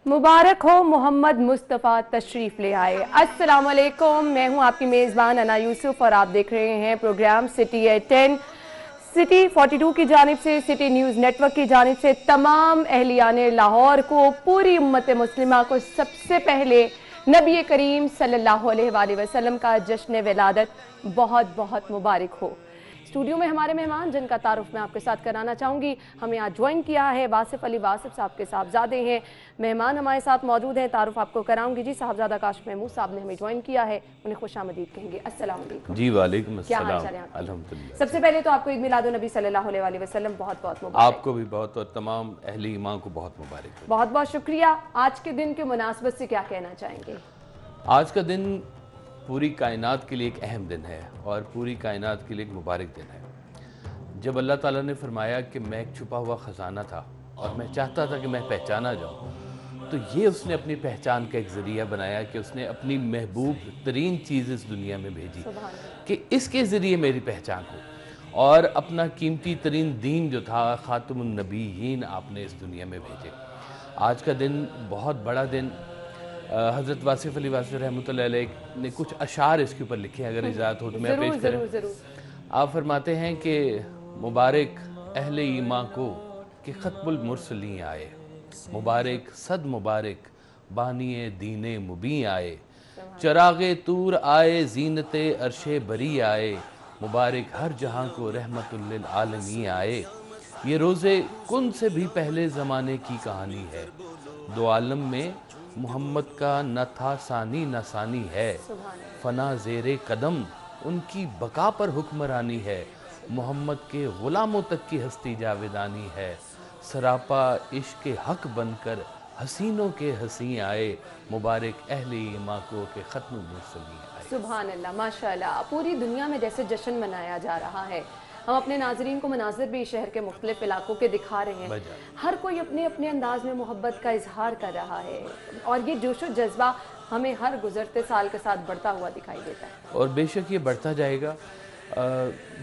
मुबारक हो, मोहम्मद मुस्तफ़ा तशरीफ़ ले आए। अस्सलाम वालेकुम, मैं हूं आपकी मेज़बान अना यूसुफ और आप देख रहे हैं प्रोग्राम सिटी एट 10। सिटी 42 की जानिब से, सिटी न्यूज़ नेटवर्क की जानिब से तमाम अहलियाने लाहौर को, पूरी उम्मत मुस्लिमा को सबसे पहले नबी करीम सल्लल्लाहु अलैहि वसल्लम का जश्न विलादत बहुत बहुत मुबारक हो। स्टूडियो में हमारे मेहमान जिनका तारुफ मैं आपके साथ कराना चाहूँगी, हमें आज ज्वाइन किया है वासिफ अली वासिफ साहब के साहबजादे हैं। मेहमान हमारे साथ मौजूद हैं, तारुफ आपको कराऊंगी। जी, साहबजादा काशिफ महमूद साहब ने हमें ज्वाइन किया है, उन्हें खुशामदीद कहेंगे। अस्सलाम वालेकुम। जी वालेकुम क्या अस्सलाम। हाल चाल है? अल्हम्दुलिल्लाह। सबसे पहले तो आपको ईद मिलादुन नबी सल्लल्लाहु अलैहि वसल्लम बहुत बहुत मुबारक। आपको भी बहुत और तमाम अहले ईमान को बहुत मुबारक हो। बहुत बहुत शुक्रिया। आज के दिन के मुनासबत से क्या कहना चाहेंगे? आज का दिन पूरी कायनात के लिए एक अहम दिन है और पूरी कायनात के लिए एक मुबारक दिन है। जब अल्लाह ताला ने फरमाया कि मैं एक छुपा हुआ ख़जाना था और मैं चाहता था कि मैं पहचाना जाऊँ, तो ये उसने अपनी पहचान का एक ज़रिया बनाया कि उसने अपनी महबूब तरीन चीज़ इस दुनिया में भेजी कि इसके ज़रिए मेरी पहचान हो, और अपना कीमती तरीन दीन जो था ख़ातमुन नबीयीन आपने इस दुनिया में भेजे। आज का दिन बहुत बड़ा दिन। हज़रत वासिफ अली वासिफ रहमतुल्लाह अलैह ने कुछ अशार इसके ऊपर लिखे हैं, अगर इजाज़त हो तो मैं पेश करूं। आप फरमाते हैं कि मुबारक अहले ईमान को कि ख़त्मुल मुरसलीन आए, मुबारक सद मुबारक बानिए दीने मुबी आए, चरागे तूर आए ज़ीनते अरशे बरी आए, मुबारक हर जहाँ को रहमतुल लिल आलमीन आए। ये रोज़े कुन से भी पहले ज़माने की कहानी है, दो आलम में मोहम्मद का न था सानी न सानी है, फना ज़ेरे कदम उनकी बका पर हुक्मरानी है, मोहम्मद के ग़ुलामों तक की हस्ती जावेदानी है, सरापा इश्क़ हक बनकर हसीनों के हसी आए, मुबारक अहले ईमान को के ख़त्मुल मुरसलीन आए। सुभान अल्लाह, माशाअल्लाह। पूरी दुनिया में जैसे जश्न मनाया जा रहा है, हम अपने नाजरीन को मनाज़िर भी शहर के मुख्तलिफ इलाकों के दिखा रहे हैं। हर कोई अपने अपने अंदाज में मोहब्बत का इजहार कर रहा है और ये जोश व जज्बा हमें हर गुजरते साल के साथ बढ़ता हुआ दिखाई देता है और बेशक ये बढ़ता जाएगा।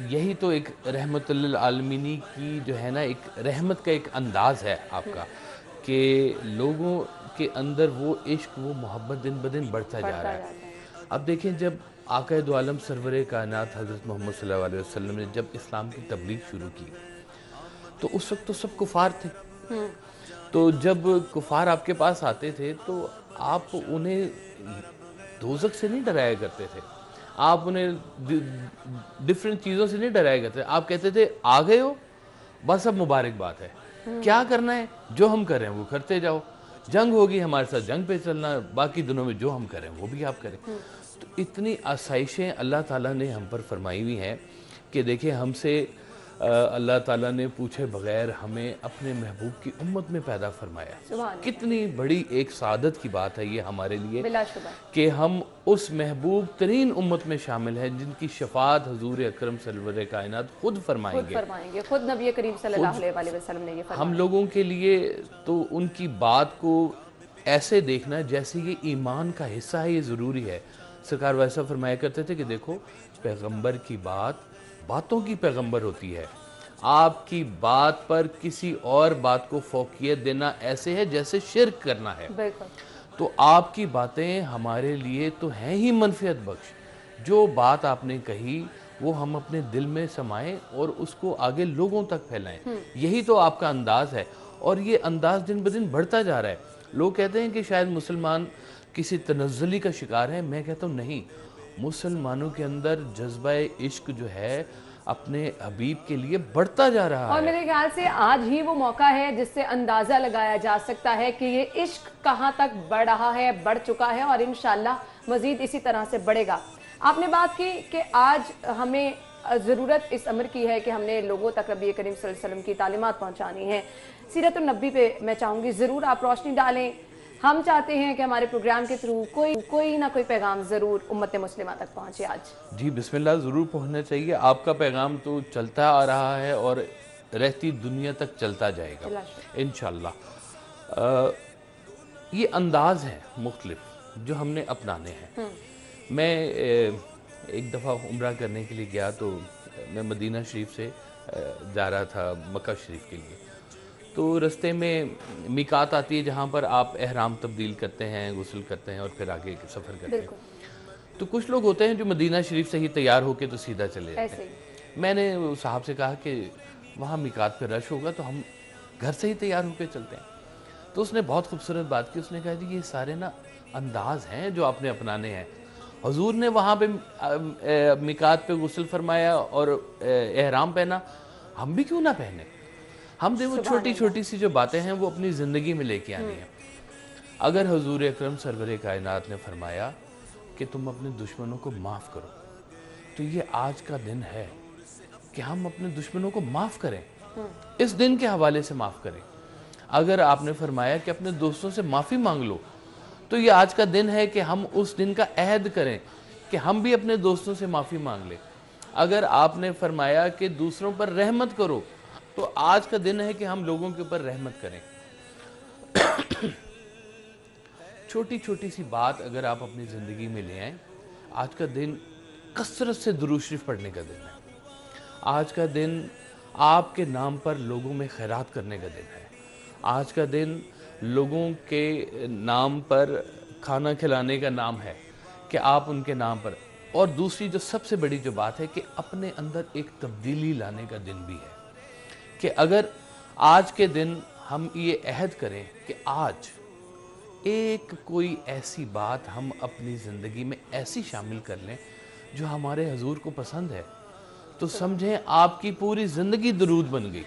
यही तो एक रहमतुल लिल आलमीन की जो है ना, एक रहमत का एक अंदाज़ है आपका कि लोगों के अंदर वो इश्क, वो मोहब्बत दिन ब दिन बढ़ता जा रहा है। अब देखें, जब आका दो आलम सरवर कायनात हज़रत मोहम्मद सल्लल्लाहु अलैहि वसल्लम ने जब इस्लाम की तबलीग शुरू की, तो उस वक्त तो सब कुफार थे। तो जब कुफार आपके पास आते थे तो आप उन्हें दोज़ख से नहीं डराया करते थे, आप उन्हें डिफरेंट चीज़ों से नहीं डराया करते। आप कहते थे आ गए हो, बस अब मुबारकबाद है, क्या करना है जो हम कर रहे हैं वो करते जाओ, जंग होगी हमारे साथ जंग पे चलना, बाकी दिनों में जो हम करें वो भी आप करें। तो इतनी आसाइशें अल्लाह ताला ने हम पर फरमाई हुई हैं कि देखिए, हमसे अल्लाह ताला ने पूछे बगैर हमें अपने महबूब की उम्मत में पैदा फरमाया। कितनी बड़ी एक सादत की बात है ये हमारे लिए कि हम उस महबूब तरीन उम्मत में शामिल हैं जिनकी शफात हुजूर अकरम सरवर कायनात खुद फरमाएंगे। खुद नबी करीम सल्लल्लाहु अलैहि वसल्लम ने ये फरमाया। हम लोगों के लिए तो उनकी बात को ऐसे देखना जैसे ये ईमान का हिस्सा है, ये ज़रूरी है। सरकार वैसा फरमाया करते थे कि देखो, पैगंबर की बात बातों की पैगंबर होती है, आपकी बात पर किसी और बात को फौकियत देना ऐसे है जैसे शिर्क करना है। तो आपकी बातें हमारे लिए तो हैं ही मनफियत बख्श। जो बात आपने कही वो हम अपने दिल में समाएं और उसको आगे लोगों तक फैलाएं, यही तो आपका अंदाज़ है और ये अंदाज़ दिन ब दिन बढ़ता जा रहा है। लोग कहते हैं कि शायद मुसलमान किसी तनज़्ज़ुली का शिकार है, मैं कहता हूँ नहीं, मुसलमानों के अंदर जज्बा इश्क जो है अपने हबीब के लिए बढ़ता जा रहा है। और मेरे ख्याल से आज ही वो मौका है जिससे अंदाज़ा लगाया जा सकता है कि ये इश्क कहाँ तक बढ़ रहा है, बढ़ चुका है और इंशाअल्लाह मज़ीद इसी तरह से बढ़ेगा। आपने बात की कि आज हमें ज़रूरत इस अमर की है कि हमने लोगों तक नबी करीम सल्लल्लाहु अलैहि वसल्लम की तालीमात पहुँचानी है। सीरतुन नबी पे मैं चाहूँगी ज़रूर आप रोशनी डालें। हम चाहते हैं कि हमारे प्रोग्राम के थ्रू कोई ना कोई पैगाम ज़रूर उम्मत मुस्लिमा तक पहुँचे आज। जी बिस्मिल्लाह, ज़रूर पहुँचना चाहिए। आपका पैगाम तो चलता आ रहा है और रहती दुनिया तक चलता जाएगा इंशाअल्लाह। ये अंदाज़ है मुख्तलिफ जो हमने अपनाने हैं। मैं एक दफ़ा उम्रा करने के लिए गया तो मैं मदीना शरीफ से जा रहा था मक्का शरीफ के लिए, तो रास्ते में मिकात आती है जहाँ पर आप एहराम तब्दील करते हैं, गुस्ल करते हैं और फिर आगे सफ़र करते हैं। तो कुछ लोग होते हैं जो मदीना शरीफ से ही तैयार होके तो सीधा चले जाते हैं। मैंने उस साहब से कहा कि वहाँ मिकात पे रश होगा तो हम घर से ही तैयार होके चलते हैं। तो उसने बहुत खूबसूरत बात की, उसने कहा जी ये सारे ना अंदाज हैं जो आपने अपनाने हैं। हुजूर ने वहाँ पे मिकात पे गुस्ल फरमाया और एहराम पहना, हम भी क्यों ना पहने। हम देखो छोटी छोटी सी जो बातें हैं वो अपनी ज़िंदगी में लेके आनी है। अगर हुजूर अकरम सरवर कायनात ने फरमाया कि तुम अपने दुश्मनों को माफ़ करो, तो ये आज का दिन है कि हम अपने दुश्मनों को माफ़ करें, इस दिन के हवाले से माफ़ करें। अगर आपने फरमाया कि अपने दोस्तों से माफ़ी मांग लो, तो ये आज का दिन है कि हम उस दिन का अहद करें कि हम भी अपने दोस्तों से माफ़ी मांग लें। अगर आपने फरमाया कि दूसरों पर रहमत करो, तो आज का दिन है कि हम लोगों के ऊपर रहमत करें। छोटी छोटी सी बात अगर आप अपनी ज़िंदगी में ले आएँ, आज का दिन कसरत से दुरूद शरीफ पढ़ने का दिन है। आज का दिन आपके नाम पर लोगों में खैरात करने का दिन है। आज का दिन लोगों के नाम पर खाना खिलाने का नाम है कि आप उनके नाम पर। और दूसरी जो सबसे बड़ी जो बात है कि अपने अंदर एक तब्दीली लाने का दिन भी है कि अगर आज के दिन हम ये अहद करें कि आज एक कोई ऐसी बात हम अपनी ज़िंदगी में ऐसी शामिल कर लें जो हमारे हुजूर को पसंद है, तो समझें आपकी पूरी ज़िंदगी दुरूद बन गई।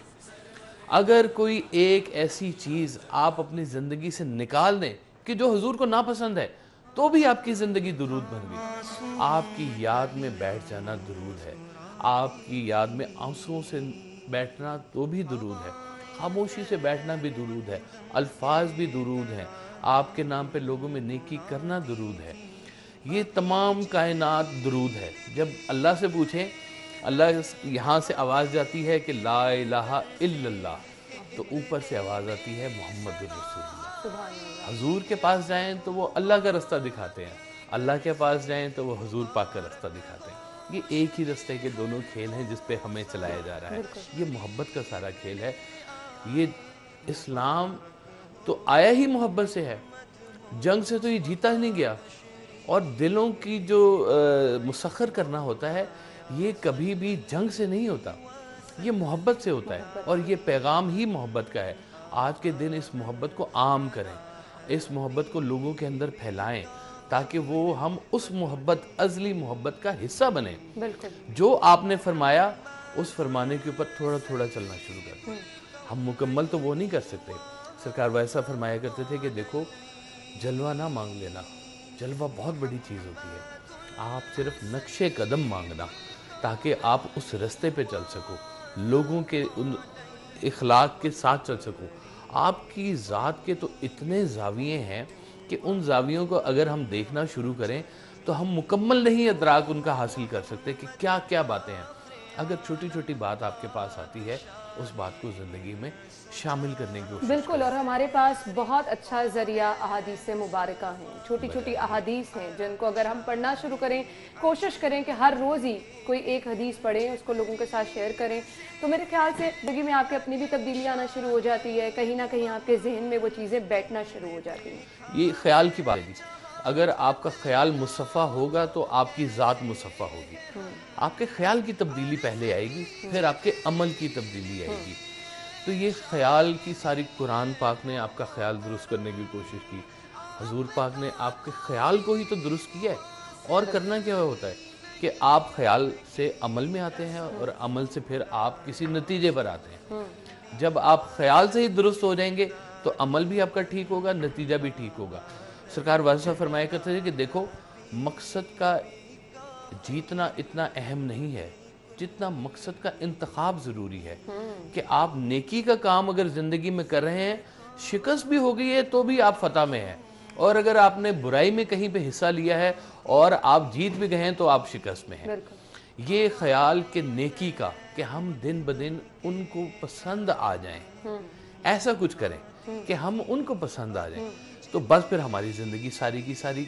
अगर कोई एक ऐसी चीज़ आप अपनी ज़िंदगी से निकाल दें कि जो हुजूर को नापसंद है, तो भी आपकी ज़िंदगी दुरूद बन गई। आपकी याद में बैठ जाना दुरूद है, आपकी याद में आंसुओं से बैठना तो भी दुरूद है, खामोशी से बैठना भी दुरूद है, अल्फाज भी दुरूद हैं, आपके नाम पे लोगों में नेकी करना दुरूद है। ये तमाम कायनात दुरूद है। जब अल्लाह से पूछें, अल्लाह यहाँ से आवाज़ जाती है कि ला इलाहा इल्लल्लाह, तो ऊपर से आवाज़ आती है मोहम्मद रसूलुल्लाह। हुजूर के पास जाएं तो वो अल्लाह का रास्ता दिखाते हैं, अल्लाह के पास जाएं तो वो हुजूर पाक का रास्ता दिखाते हैं। ये एक ही रास्ते के दोनों खेल हैं जिस पे हमें चलाया जा रहा है। ये मोहब्बत का सारा खेल है। ये इस्लाम तो आया ही मोहब्बत से है, जंग से तो ये जीता ही नहीं गया। और दिलों की जो मुसख्खर करना होता है, ये कभी भी जंग से नहीं होता, ये मोहब्बत से होता है। और ये पैगाम ही मोहब्बत का है। आज के दिन इस मोहब्बत को आम करें, इस मोहब्बत को लोगों के अंदर फैलाएं, ताकि वो हम उस मोहब्बत, अज़ली मोहब्बत का हिस्सा बने। जो आपने फरमाया उस फरमाने के ऊपर थोड़ा थोड़ा चलना शुरू कर दें। हम मुकम्मल तो वो नहीं कर सकते। सरकार वैसा फरमाया करते थे कि देखो, जलवा ना मांग लेना, जलवा बहुत बड़ी चीज़ होती है। आप सिर्फ नक्शे कदम मांगना, ताकि आप उस रास्ते पे चल सको, लोगों के उन इखलाक के साथ चल सको। आपकी ज़ात के तो इतने ज़ाविये हैं कि उन ज़ावियों को अगर हम देखना शुरू करें तो हम मुकम्मल नहीं अदराक उनका हासिल कर सकते कि क्या क्या बातें हैं। अगर छोटी छोटी बात आपके पास आती है, उस बात को ज़िंदगी में शामिल करने की कोशिश बिल्कुल। और हमारे पास बहुत अच्छा ज़रिया अहादीस मुबारका हैं, छोटी छोटी अहादीस हैं जिनको अगर हम पढ़ना शुरू करें, कोशिश करें कि हर रोज़ ही कोई एक हदीस पढ़ें, उसको लोगों के साथ शेयर करें, तो मेरे ख्याल से ज़िंदगी में आपके अपनी भी तब्दीली आना शुरू हो जाती है। कहीं ना कहीं आपके जहन में वो चीज़ें बैठना शुरू हो जाती हैं। ये ख्याल की बात है। अगर आपका ख्याल मुसफ़ा होगा तो आपकी ज़ात मुसफ़ा होगी। आपके ख्याल की तब्दीली पहले आएगी, फिर आपके अमल की तब्दीली आएगी। तो ये ख्याल की सारी कुरान पाक ने आपका ख्याल दुरुस्त करने की कोशिश की, हुजूर पाक ने आपके ख्याल को ही तो दुरुस्त किया है। और करना क्या होता है कि आप ख्याल से अमल में आते हैं और अमल से फिर आप किसी नतीजे पर आते हैं। जब आप ख्याल से ही दुरुस्त हो जाएंगे तो अमल भी आपका ठीक होगा, नतीजा भी ठीक होगा। सरकार वाज़ह फरमाया करते थे कि देखो, मकसद का जीतना इतना अहम नहीं है जितना मकसद का इंतखाब ज़रूरी है। कि आप नेकी का काम अगर ज़िंदगी में कर रहे हैं, शिकस्त भी हो गई है तो भी आप फतह में हैं, और अगर आपने बुराई में कहीं पे हिस्सा लिया है और आप जीत भी गए हैं तो आप शिकस्त में हैं। ये ख्याल के नेकी का कि हम दिन ब दिन उनको पसंद आ जाएं, ऐसा कुछ करें कि हम उनको पसंद आ जाएं, तो बस फिर हमारी ज़िंदगी सारी की सारी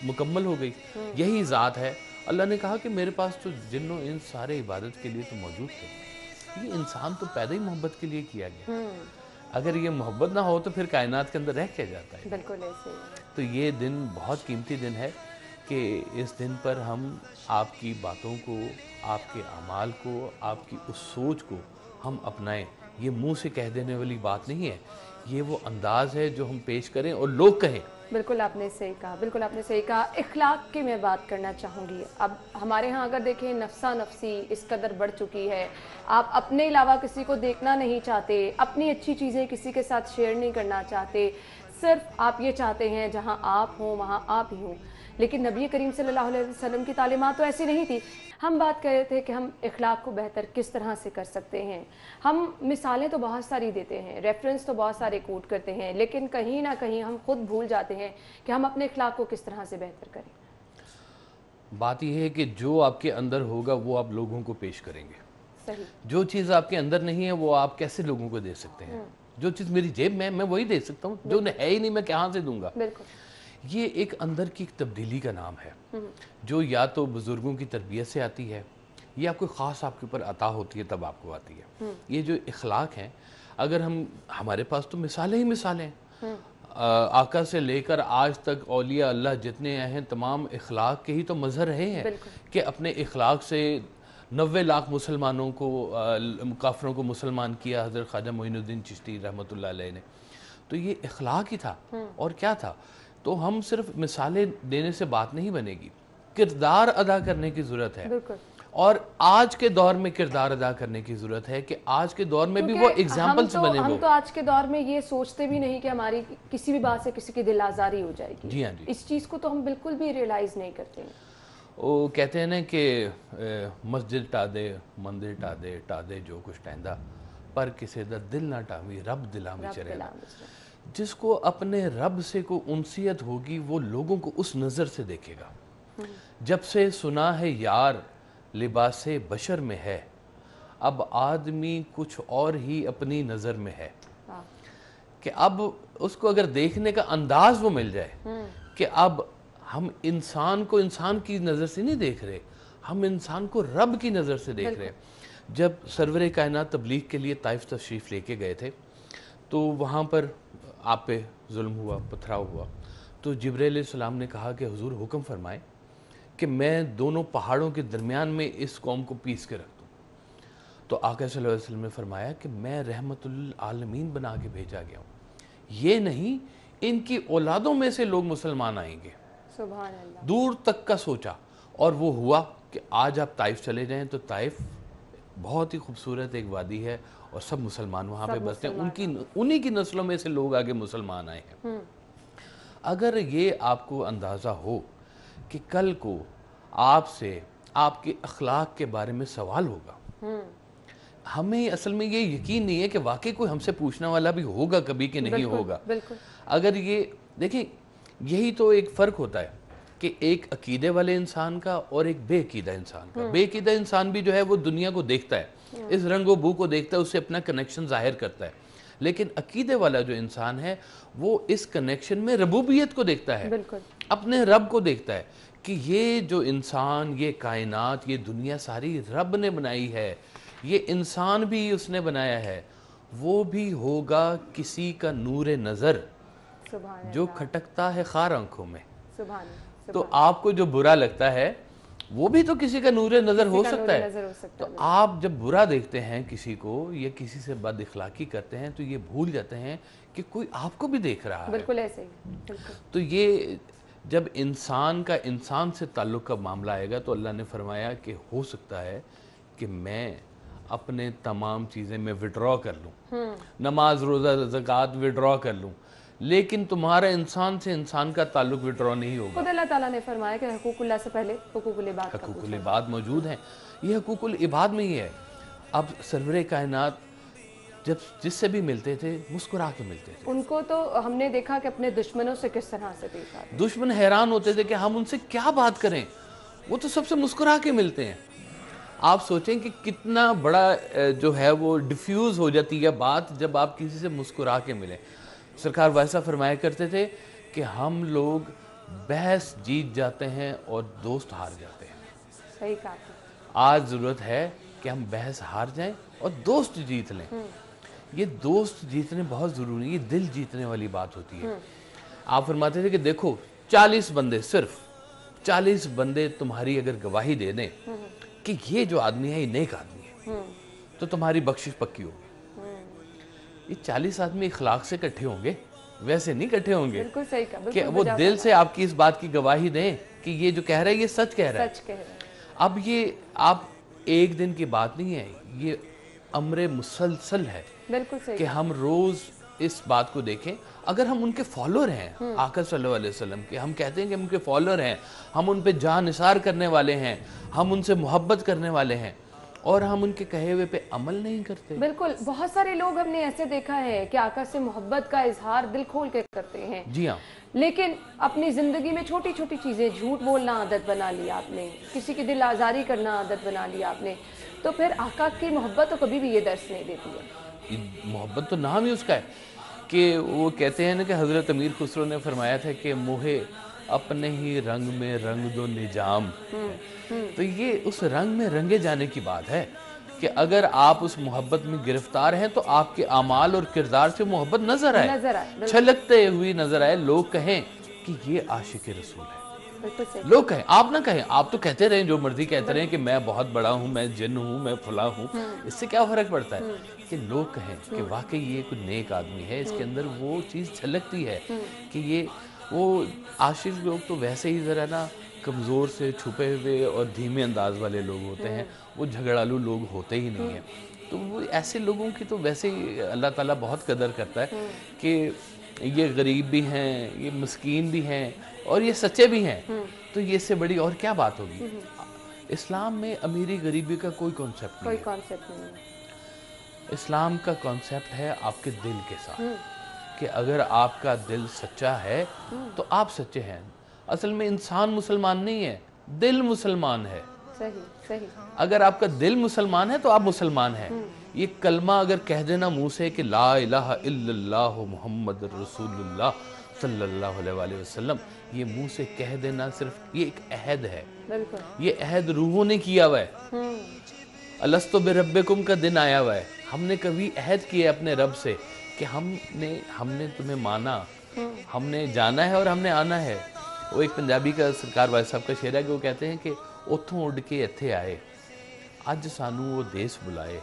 मुकम्मल हो गई। यही ज़ात है। अल्लाह ने कहा कि मेरे पास तो जिन्नो इन सारे इबादत के लिए तो मौजूद थे। ये इंसान तो पैदा ही मोहब्बत के लिए किया गया। अगर ये मोहब्बत ना हो तो फिर कायनात के अंदर रह क्या जाता है। बिल्कुल ऐसे ही। तो ये दिन बहुत कीमती दिन है कि इस दिन पर हम आपकी बातों को, आपके अमाल को, आपकी उस सोच को हम अपनाएं। ये मुंह से कह देने वाली बात नहीं है, ये वो अंदाज़ है जो हम पेश करें और लोग कहें। बिल्कुल आपने सही कहा, बिल्कुल आपने सही कहा। इखलाक की मैं बात करना चाहूँगी। अब हमारे यहाँ अगर देखें नफ्सा नफसी इस कदर बढ़ चुकी है, आप अपने अलावा किसी को देखना नहीं चाहते, अपनी अच्छी चीज़ें किसी के साथ शेयर नहीं करना चाहते, सिर्फ आप ये चाहते हैं जहाँ आप हों वहाँ आप ही हों। लेकिन नबी करीम सल्लल्लाहु अलैहि वसल्लम की तालीमात तो ऐसी नहीं थी। हम बात कर रहे थे कि हम इखलाक को बेहतर किस तरह से कर सकते हैं। हम मिसालें तो बहुत सारी देते हैं, रेफरेंस तो बहुत सारे कोट करते हैं, लेकिन कहीं ना कहीं हम खुद भूल जाते हैं कि हम अपने इखलाक को किस तरह से बेहतर करें। बात यह है कि जो आपके अंदर होगा वो आप लोगों को पेश करेंगे। सही। जो चीज़ आपके अंदर नहीं है वो आप कैसे लोगों को दे सकते हैं। जो चीज़ मेरी जेब में है मैं वही दे सकता हूँ, जो है ही नहीं मैं कहाँ से दूंगा। बिल्कुल। ये एक अंदर की तब्दीली का नाम है, जो या तो बुज़ुर्गों की तरबियत से आती है या कोई ख़ास आपके ऊपर अता होती है तब आपको आती है। ये जो इखलाक हैं, अगर हमारे पास तो मिसालें ही मिसालें हैं। आका से लेकर आज तक औलिया अल्लाह जितने आए हैं तमाम इखलाक के ही तो मज़हर रहे हैं कि अपने इखलाक से 90 लाख मुसलमानों को, काफिरों को मुसलमान किया हज़रत ख्वाजा मोइनुद्दीन चिश्ती रहमतुल्लाह अलैह ने। तो ये इखलाक ही था और क्या था। तो हम सिर्फ मिसालें देने से बात नहीं बनेगी, किरदार अदा करने की ज़रूरत है। और आज के दौर में किरदार अदा करने की ज़रूरत है कि आज के दौर में भी वो एग्जाम्पल्स बने। हम तो आज के दौर में ये सोचते भी नहीं कि हमारी किसी भी बात से किसी की दिल आज़ारी हो जाएगी। जी हाँ जी। इस चीज़ को तो हम बिल्कुल भी रियलाइज़ नहीं करते हैं। वो कहते हैं ना कि मस्जिद टा दे, मंदिर टा दे जो कुछ टहंदा, पर किसी दा दिल ना टावी रब दिला में चरेगा। जिसको अपने रब से को उनसियत होगी वो लोगों को उस नज़र से देखेगा। जब से सुना है यार लिबासे बशर में है, अब आदमी कुछ और ही अपनी नज़र में है। कि अब उसको अगर देखने का अंदाज वो मिल जाए कि अब हम इंसान को इंसान की नज़र से नहीं देख रहे, हम इंसान को रब की नज़र से देख रहे हैं। जब सरवर कायनात तबलीग के लिए ताइफ तशरीफ़ लेके गए थे तो वहाँ पर आप पे जुल्म हुआ, पथराव हुआ। तो जिब्रील अलैहिस्सलाम ने कहा कि हुजूर हुक्म फरमाएं कि मैं दोनों पहाड़ों के दरमियान में इस कौम को पीस के रख दूँ। तो आका सल्लल्लाहु अलैहि वसल्लम ने फरमाया कि मैं रहमतुल आलमीन बना के भेजा गया हूँ, ये नहीं इनकी औलादों में से लोग मुसलमान आएंगे। सुभान अल्लाह। दूर तक का सोचा और वो हुआ कि आज आप ताइफ चले जाएं तो ताइफ बहुत ही खूबसूरत एक वादी है और सब मुसलमान वहाँ पे बसते हैं। उन्हीं की नस्लों में से लोग आगे मुसलमान आए हैं। अगर ये आपको अंदाज़ा हो कि कल को आपसे आपके अखलाक के बारे में सवाल होगा, हमें असल में ये यकीन नहीं है कि वाकई कोई हमसे पूछने वाला भी होगा कभी कि नहीं होगा। अगर ये देखिए, यही तो एक फ़र्क होता है कि एक अकीदे वाले इंसान का और एक बेअकीदा इंसान का। बेअकीदा इंसान भी जो है वो दुनिया को देखता है, इस रंगो बू को देखता है, उससे अपना कनेक्शन जाहिर करता है। लेकिन अकीदे वाला जो इंसान है वो इस कनेक्शन में रबूबियत को देखता है, अपने रब को देखता है कि ये जो इंसान, ये कायनात, ये दुनिया सारी रब ने बनाई है, ये इंसान भी उसने बनाया है, वो भी होगा किसी का नूर नज़र जो खटकता है खार आंखों में। तो आपको जो बुरा लगता है वो भी तो किसी का नूर नज़र हो सकता है। तो आप जब बुरा देखते हैं किसी को या किसी से बद इखलाकी करते हैं तो ये भूल जाते हैं कि कोई आपको भी देख रहा है। बिल्कुल ऐसे ही। तो ये जब इंसान का इंसान से ताल्लुक़ का मामला आएगा तो अल्लाह ने फरमाया कि हो सकता है कि मैं अपने तमाम चीज़ें मैं विड्रॉ कर लूँ, नमाज रोज़ा ज़कात विड्रॉ कर लूँ, लेकिन तुम्हारा इंसान से इंसान का ताल्लुक विड्रॉ नहीं होगा। खुद अल्लाह ताला ने फरमाया कि हुकूकुल्लाह से पहले हुकूकुल इबाद, हुकूकुल इबाद मौजूद हैं। ये हुकूकुल इबाद में ही है। अब सरवरे कायनात जब जिससे भी मिलते थे मुस्कुरा के मिलते थे। उनको तो हमने देखा कि अपने दुश्मनों से किस तरह से पेश आते। दुश्मन हैरान होते थे कि हम उनसे क्या बात करें, वो तो सबसे मुस्कुरा के मिलते हैं। आप सोचें कि कितना बड़ा जो है वो डिफ्यूज़ हो जाती है बात जब आप किसी से मुस्कुरा के मिलें। सरकार वैसा फरमाया करते थे कि हम लोग बहस जीत जाते हैं और दोस्त हार जाते हैं। सही कहा। आज ज़रूरत है कि हम बहस हार जाएं और दोस्त जीत लें। یہ دوست جیتنے بہت ضروری ہے، یہ دل جیتنے والی بات ہوتی ہے۔ آپ فرماتے تھے کہ دیکھو 40 بندے، صرف 40 بندے تمہاری اگر گواہی دے دیں کہ یہ جو آدمی ہے یہ نیک آدمی ہے، تو تمہاری بخشش پکی ہوگی۔ یہ 40 آدمی اخلاق سے کٹھے ہوں گے، ویسے نہیں کٹھے ہوں گے بالکل صحیح کہا، کہ بالکل وہ بجا دل سے آپ کی اس بات کی گواہی دیں کہ یہ جو کہہ رہا ہے یہ سچ کہہ رہا ہے۔ سچ کہہ رہے ہیں۔ اب یہ آپ ایک دن کی بات نہیں ہے، یہ امر مسلسل ہے بالکل صحیح کہ ہم روز اس بات کو دیکھیں۔ اگر ہم ان کے فالوور ہیں، آقا صلی اللہ علیہ وسلم کے، ہم کہتے ہیں کہ ہم ان کے فالوور ہیں، ہم ان پہ جان نثار کرنے والے ہیں، ہم ان سے محبت کرنے والے ہیں، اور ہم ان کے کہے ہوئے پہ عمل نہیں کرتے۔ بالکل، بہت سارے لوگ ہم نے ایسے دیکھا ہے کہ آقا سے محبت کا اظہار دل کھول کے کرتے ہیں، جی ہاں، لیکن اپنی زندگی میں چھوٹی چھوٹی چیزیں، جھوٹ بولنا عادت بنا لیا آپ نے، کسی کی دل آزاری کرنا عادت بنا لیا آپ نے، تو پھر آقا کی محبت تو کبھی بھی یہ درس نہیں دیتی ہے۔ محبت تو نام ہی اس کا ہے کہ وہ کہتے ہیں نا کہ حضرت امیر خسرو نے فرمایا تھا کہ موہے اپنے ہی رنگ میں رنگ دو نجام، تو یہ اس رنگ میں رنگے جانے کی بات ہے کہ اگر آپ اس محبت میں گرفتار ہیں تو آپ کے اعمال اور کردار سے محبت نظر آئے، چھلکتے ہوئی نظر آئے، لوگ کہیں کہ یہ عاشق رسول ہے۔ لوگ کہیں، آپ نہ کہیں، آپ تو کہتے رہیں جو مرضی کہتے رہیں کہ میں بہت بڑا ہوں، میں جن ہوں، میں فلاں ہوں، اس سے کیا فرق پڑتا ہے کہ لوگ کہیں کہ واقعی یہ کوئی نیک آدمی ہے، اس کے اندر وہ چیز چھلکتی ہے کہ یہ وہ عاشق لوگ تو ویسے ہی ذرا نا کمزور سے چھپے ہوئے اور دھیمے انداز والے لوگ ہوتے ہیں، وہ جھگڑالو لوگ ہوتے ہی نہیں ہیں۔ تو وہ ایسے لوگوں کی تو ویسے ہی اللہ تعالیٰ بہت قدر کرتا ہے کہ یہ غریب بھی ہیں، یہ مسکین بھی ہیں، اور یہ سچے بھی ہیں، تو یہ اس سے بڑی اور کیا بات ہوگی۔ اسلام میں امیری غریبی کا کوئی کانسیپٹ نہیں ہے، کوئی کانسیپٹ نہیں ہے۔ اسلام کا کانسیپٹ ہے آپ کے دل کے ساتھ، کہ اگر آپ کا دل سچا ہے تو آپ سچے ہیں۔ اصل میں انسان مسلمان نہیں ہے، دل مسلمان ہے۔ صحیح صحیح۔ اگر آپ کا دل مسلمان ہے تو آپ مسلمان ہیں۔ یہ کلمہ اگر کہہ دینا منہ سے کہ لا الہ الا اللہ محمد رسول اللہ صلی اللہ علیہ وآلہ وسلم، یہ منہ سے کہہ دینا صرف یہ ایک عہد ہے، یہ عہد روحوں نے کیا ہوا ہے۔ الستو بربکم کا دن آیا ہوا ہے، ہم نے کبھی عہد کیا اپنے رب سے کہ ہم نے تمہیں مانا، ہم نے جانا ہے اور ہم نے آنا ہے۔ وہ ایک پنجابی کا سرکار واجد صاحب کا شعر ہے کہ وہ کہتے ہیں کہ اتھوں اڑ کے اتھے آئے، اج سانو وہ دیس بلائے،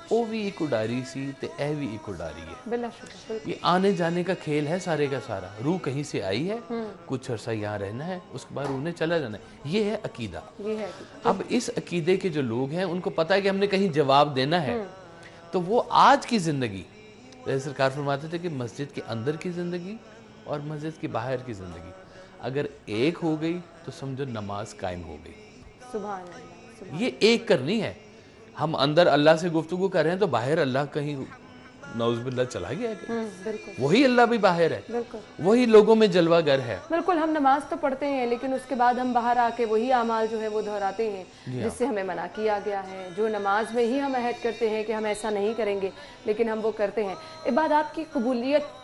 او بھی ایک اڈاری سی تے اے بھی ایک اڈاری ہے۔ یہ آنے جانے کا کھیل ہے سارے کا سارا، روح کہیں سے آئی ہے، کچھ عرصہ یہاں رہنا ہے، اس کے بعد روح نے چلا جانا ہے، یہ ہے عقیدہ۔ اب اس عقیدے کے جو لوگ ہیں ان کو پتہ ہے کہ ہم نے کہیں جواب دینا ہے، تو وہ آج کی زندگی، جیسے سرکار فرماتے تھے کہ مسجد کے اندر کی زندگی اور مسجد کی باہر کی زندگی اگر ایک ہو گئی تو سمجھو نماز قائم ہو گئی۔ سبحان اللہ۔ یہ ایک کرنی ہے، ہم اندر اللہ سے گفتگو کر رہے ہیں تو باہر اللہ کہیں نعوذ باللہ چلا گیا ہے، وہی اللہ بھی باہر ہے، وہی لوگوں میں جلوہ گر ہے۔ بالکل، ہم نماز تو پڑھتے ہیں لیکن اس کے بعد ہم باہر آ کے وہی اعمال جو ہے وہ دہراتے ہیں جس سے ہمیں منع کیا گیا ہے، جو نماز میں ہی ہم عہد کرتے ہیں کہ ہم ایسا نہیں کریں گے لیکن ہم وہ کرتے ہیں۔ عبادات کی قبولیت،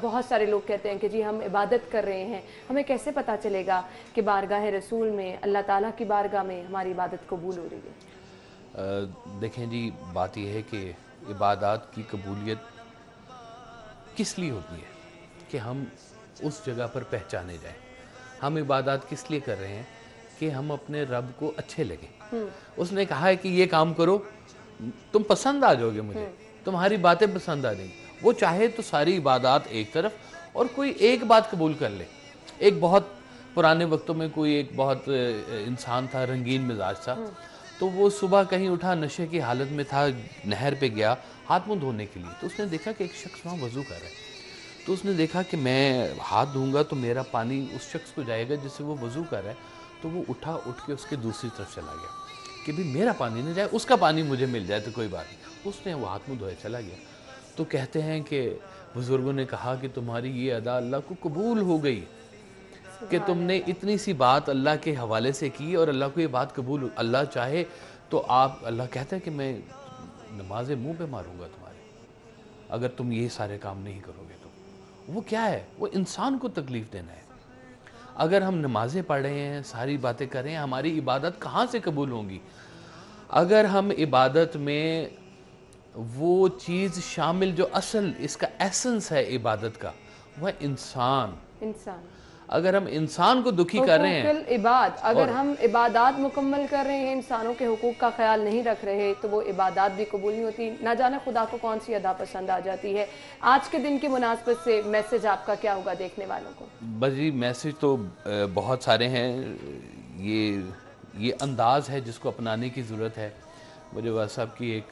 بہت سارے لوگ کہتے ہیں کہ جی ہم عبادت کر رہے ہیں، ہمیں کیسے پتہ چلے گا کہ بارگاہ رسول میں، اللہ تعالیٰ کی بارگاہ میں ہماری عبادت قبول ہو رہی ہے؟ دیکھیں جی، بات یہ ہے کہ عبادات کی قبولیت کس لیے ہوتی ہے کہ ہم اس جگہ پر پہچانے جائیں۔ ہم عبادات کس لیے کر رہے ہیں کہ ہم اپنے رب کو اچھے لگیں۔ اس نے کہا ہے کہ یہ کام کرو، تم پسند آ جاؤ گے مجھے، تمہاری باتیں پسند آ جائیں گی۔ وہ چاہے تو ساری عبادات ایک طرف اور کوئی ایک بات قبول کر لے۔ ایک بہت پرانے وقتوں میں کوئی ایک بہت انسان تھا، رنگین مزاج تھا، تو وہ صبح کہیں اٹھا، نشے کی حالت میں تھا، نہر پہ گیا ہاتھ منہ دھونے کے لیے، تو اس نے دیکھا کہ ایک شخص وہاں وضو کر رہا ہے، تو اس نے دیکھا کہ میں ہاتھ دھوں گا تو میرا پانی اس شخص کو جائے گا جس سے وہ وضو کر رہا ہے، تو وہ اٹھا، اٹھ کے اس کے دوسری طرف چلا گیا کہ بھی میرا پانی نہ جائے، اس کا پانی مجھے مل جائے تو کوئی بات نہیں۔ اس نے وہ ہاتھ منہ دھوئے چلا گیا۔ تو کہتے ہیں کہ بزرگوں نے کہا کہ تمہاری یہ ادا اللہ کو قبول ہو گئی کہ تم نے اتنی سی بات اللہ کے حوالے سے کی اور اللہ کو یہ بات قبول ہو۔ اللہ چاہے تو اللہ کہتا ہے کہ میں نماز منہ پہ ماروں گا تمہارے اگر تم یہ سارے کام نہیں کرو گے تو۔ وہ کیا ہے؟ وہ انسان کو تکلیف دینا ہے۔ اگر ہم نمازیں پڑھ رہے ہیں، ساری باتیں کر رہے ہیں، ہماری عبادت کہاں سے قبول ہوں گی؟ اگر ہم عبادت میں वो चीज़ शामिल जो असल इसका एसेंस है इबादत का, वह इंसान। अगर हम इंसान को दुखी कर रहे हैं, अगर हम इबादत मुकम्मल कर रहे हैं, इंसानों के हुकूक का ख्याल नहीं रख रहे, तो वो इबादत भी कबूल नहीं होती। ना जाने खुदा को कौन सी अदा पसंद आ जाती है। आज के दिन की मुनासबत से मैसेज आपका क्या होगा देखने वालों को? बस जी, मैसेज तो बहुत सारे हैं। ये अंदाज़ है जिसको अपनाने की ज़रूरत है। मुझे वाह साहब की एक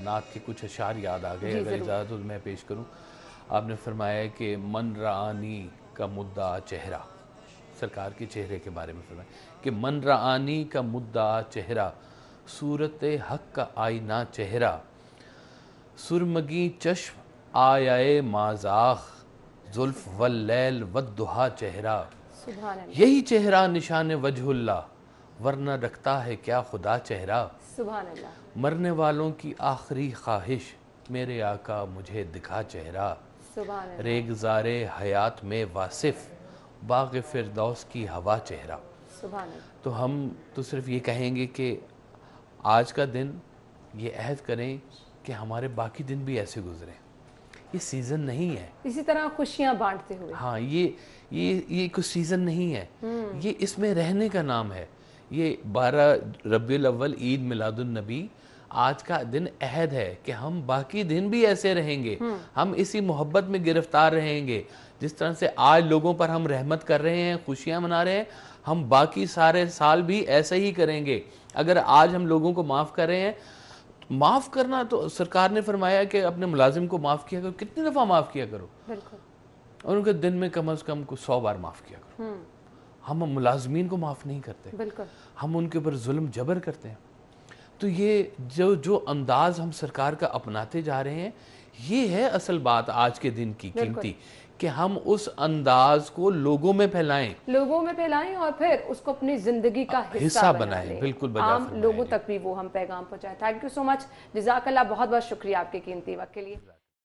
नात के कुछ अशार याद आ गए, अगर इजाज़त हो तो मैं पेश करूं। आपने फरमाया कि मन रानी का मुद्दा चेहरा, सरकार के चेहरे के बारे में फरमाया कि मन रानी का मुद्दा चेहरा, सूरत हक का आईना चेहरा, सुरमगी चश्म आयाए माज़ाख, जुल्फ वल्लैल वद्दुहा चेहरा। यही चेहरा निशान वजहुल्लाह, वरना रखता है क्या खुदा चेहरा। सुभान अल्लाह। मरने वालों की आखिरी ख्वाहिश, मेरे आका मुझे दिखा चेहरा। रेगज़ारे हयात में वासिफ, बाग़ फिरदौस की हवा चेहरा। तो हम तो सिर्फ ये कहेंगे कि आज का दिन ये अहद करें कि हमारे बाकी दिन भी ऐसे गुजरें। ये सीज़न नहीं है, इसी तरह खुशियाँ बांटते हुए। हाँ, ये कुछ सीज़न नहीं है, ये इसमें रहने का नाम है। ये 12 रबीउल अव्वल ईद मिलादुन नबी, आज का दिन अहद है कि हम बाकी दिन भी ऐसे रहेंगे, हम इसी मोहब्बत में गिरफ्तार रहेंगे। जिस तरह से आज लोगों पर हम रहमत कर रहे हैं, खुशियां मना रहे हैं, हम बाकी सारे साल भी ऐसे ही करेंगे। अगर आज हम लोगों को माफ़ कर रहे हैं, माफ़ करना तो सरकार ने फरमाया कि अपने मुलाजिम को माफ़ किया करो। कितनी दफ़ा माफ़ किया करो, और उनके दिन में कम अज़ कम 100 बार माफ़ किया करो। हम मुलाजमीन को माफ़ नहीं करते, हम उनके ऊपर जुल्म जबर करते हैं। तो ये जो अंदाज़ हम सरकार का अपनाते जा रहे हैं, ये है असल बात आज के दिन की कीमती, कि हम उस अंदाज को लोगों में फैलाएं और फिर उसको अपनी ज़िंदगी का हिस्सा बनाएं। बिल्कुल, आम लोगों तक भी वो हम पैगाम पहुंचाएं। थैंक यू सो मच, जज़ाकल्लाह, बहुत बहुत शुक्रिया आपके कीमती वक्त के लिए।